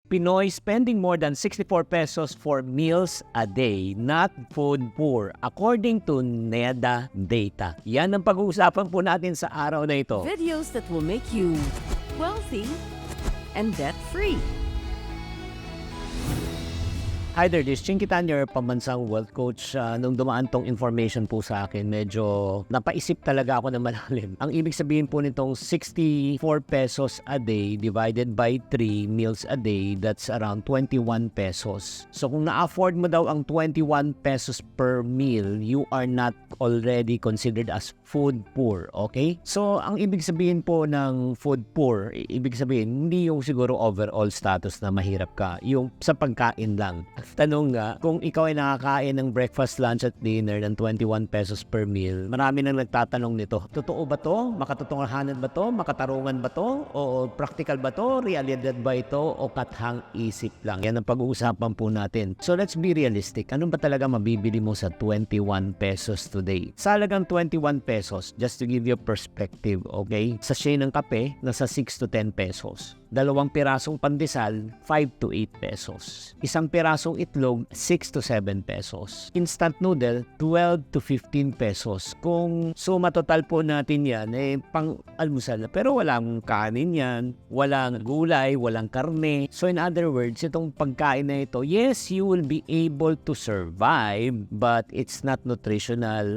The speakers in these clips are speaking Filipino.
Pinoy spending more than 64 pesos for meals a day, not food poor, according to NEDA data. Yan ang pag-uusapan po natin sa araw na ito. Videos that will make you wealthy and debt-free. Hi there, this is Chinky Tan, your pambansang wealth coach. Nung dumaan tong information po sa akin, medyo napaisip talaga ako ng malalim. Ang ibig sabihin po nitong 64 pesos a day divided by 3 meals a day, that's around 21 pesos. So kung na-afford mo daw ang 21 pesos per meal, you are not already considered as food poor, okay? So ang ibig sabihin po ng food poor, ibig sabihin, hindi yung siguro overall status na mahirap ka, yung sa pagkain lang. Tanong nga, kung ikaw ay nakakain ng breakfast, lunch at dinner ng 21 pesos per meal, marami nang nagtatanong nito. Totoo ba to? Makatotohanan ba to? Makatarungan ba to? O practical ba to? Realidad ba ito? O kathang isip lang? Yan ang pag-uusapan po natin. So let's be realistic. Ano ba talaga mabibili mo sa 21 pesos today? Sa halagang 21 pesos, just to give you a perspective, okay? Sa sachet ng kape, nasa 6 to 10 pesos. Dalawang pirasong pandesal, 5 to 8 pesos. Isang pirasong itlog, 6 to 7 pesos. Instant noodle, 12 to 15 pesos. Kung suma total po natin yan, pang almusal na. Pero walang kanin yan, walang gulay, walang karne. So in other words, itong pagkain na ito, yes, you will be able to survive, but it's not nutritional.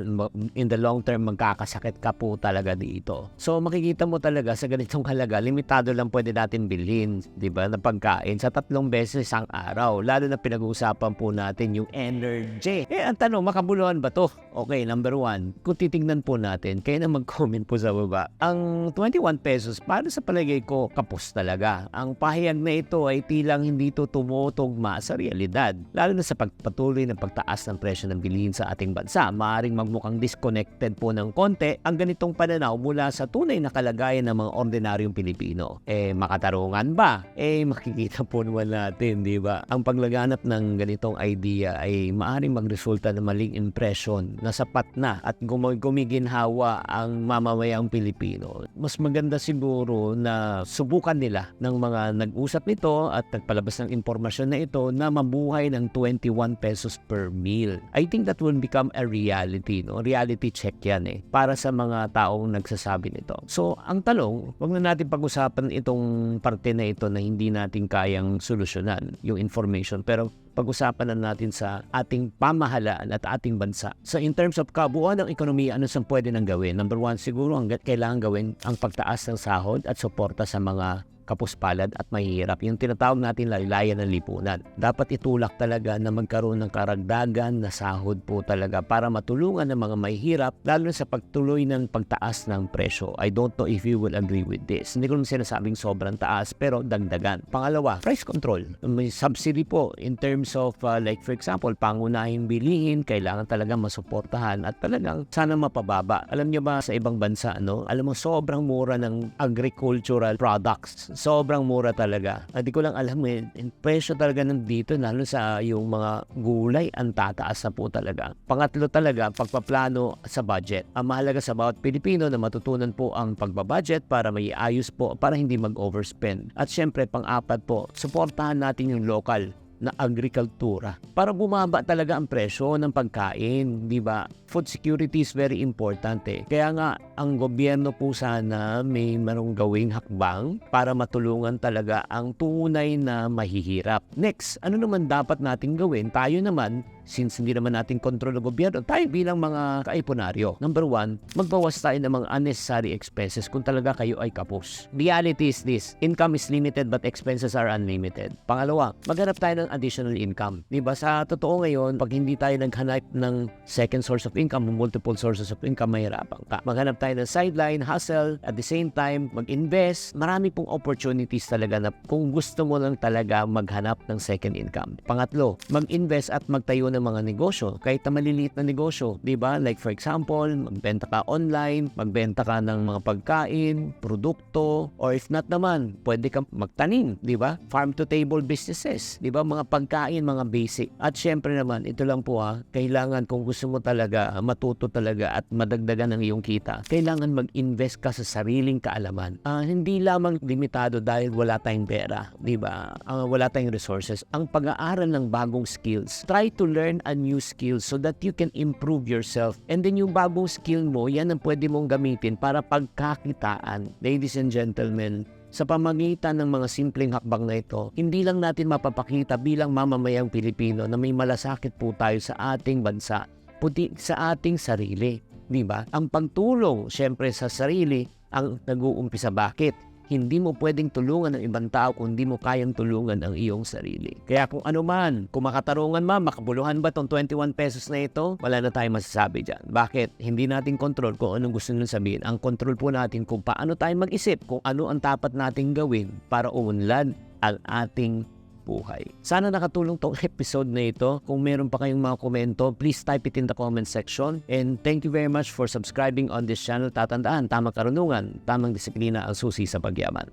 In the long term, magkakasakit ka po talaga dito. So makikita mo talaga sa ganitong halaga, limitado lang pwede natin bilhin, di ba, na pagkain sa 3 beses isang araw. Lalo na pinag-uusapan po natin yung energy. Ang tanong, makabuluhan ba to? Okay, number 1, kung titingnan po natin, kayo na mag-comment po sa baba. Ang 21 pesos, para sa palagay ko, kapos talaga. Ang pahayag na ito ay tilang hindi to tumutugma sa realidad. Lalo na sa pagpatuloy ng pagtaas ng presyo ng bilihin sa ating bansa. Maaaring magmukhang disconnected po ng konti ang ganitong pananaw mula sa tunay na kalagayan ng mga ordinaryong Pilipino. Makatarungan ba? Makikita po naman natin, di ba? Ang paglaganap ng ganitong idea ay maaaring magresulta ng maling impression na sapat na at gumiginhawa ang mamamayang Pilipino. Mas maganda siguro na subukan nila ng mga nag-usap nito at nagpalabas ng impormasyon na ito na mabuhay ng 21 pesos per meal. I think that will become a reality, no? Reality check yan para sa mga taong nagsasabi nito. So, ang talong, wag na natin pag-usapan itong parte na ito na hindi natin kayang solusyonan yung information, pero pag-usapan na natin sa ating pamahalaan at ating bansa. So in terms of kabuuan ng ekonomiya, ano saan pwede nang gawin? Number 1, siguro hanggat kailangan gawin ang pagtaas ng sahod at suporta sa mga kapuspalad at mahihirap. Yung tinatawag natin laylayan ng lipunan. Dapat itulak talaga na magkaroon ng karagdagan na sahod po talaga para matulungan ng mga mahihirap, lalo na sa pagtuloy ng pagtaas ng presyo. I don't know if you will agree with this. Hindi ko naman sinasabing sobrang taas, pero dagdagan. Pangalawa, price control. May subsidy po in terms of like for example, pangunahing bilihin, kailangan talaga masuportahan at talagang sana mapababa. Alam niyo ba sa ibang bansa, alam mo sobrang mura ng agricultural products. Sobrang mura talaga. Hindi ko lang alam presyo talaga nandito, lalo sa yung mga gulay, ang tataas na po talaga. Pangatlo talaga, pagpaplano sa budget. Ang mahalaga sa bawat Pilipino na matutunan po ang pagbabudget para may ayos po, para hindi mag-overspend. At syempre, pang-apat po, suportahan natin yung local na agrikultura para bumaba talaga ang presyo ng pagkain, di ba? Food security is very important Kaya nga, ang gobyerno po sana may marong gawing hakbang para matulungan talaga ang tunay na mahihirap. Next, ano naman dapat natin gawin? Tayo naman, since hindi naman natin kontrol ng gobyerno, tayo bilang mga kaipunaryo. Number 1, magbawas tayo ng mga unnecessary expenses kung talaga kayo ay kapos. Reality is this, income is limited but expenses are unlimited. Pangalawa, maghanap tayo ng additional income. Diba? Sa totoo ngayon, pag hindi tayo naghanap ng second source of income, multiple sources of income, mahirapan ka. Maghanap tayo ng sideline, hustle, at the same time, mag-invest. Marami pong opportunities talaga na kung gusto mo lang talaga maghanap ng second income. Pangatlo, mag-invest at magtayo ng mga negosyo, kahit na maliliit na negosyo, di ba? Like for example, magbenta ka online, magbenta ka ng mga pagkain, produkto, or if not naman, pwede kang magtanim, di ba? Farm to table businesses, di ba? Mga pagkain, mga basic. At syempre naman, ito lang po kailangan kung gusto mo talaga ka matuto talaga at madagdagan ang iyong kita, kailangan mag-invest ka sa sariling kaalaman. Hindi lamang limitado dahil wala tayong pera, di ba? Wala tayong resources. Ang pag-aaral ng bagong skills. Try to learn a new skill so that you can improve yourself. And then yung bagong skill mo, yan ang pwede mong gamitin para pagkakitaan. Ladies and gentlemen, sa pamagitan ng mga simpleng hakbang na ito, hindi lang natin mapapakita bilang mamamayang Pilipino na may malasakit po tayo sa ating bansa, puti sa ating sarili. Di ba? Ang pagtulong, syempre sa sarili, ang nag-uumpisa. Bakit? Hindi mo pwedeng tulungan ng ibang tao kung hindi mo kayang tulungan ang iyong sarili. Kaya kung ano man, kung makatarungan man, makabuluhan ba itong 21 pesos na ito, wala na tayong masasabi dyan. Bakit? Hindi natin control kung anong gusto nyo sabihin. Ang control po natin kung paano tayo mag-isip, kung ano ang dapat nating gawin para umunlad ang ating buhay. Sana nakatulong tong episode na ito. Kung meron pa kayong mga komento, please type it in the comment section. And thank you very much for subscribing on this channel. Tatandaan, tamang karunungan, tamang disiplina ang susi sa pagyaman.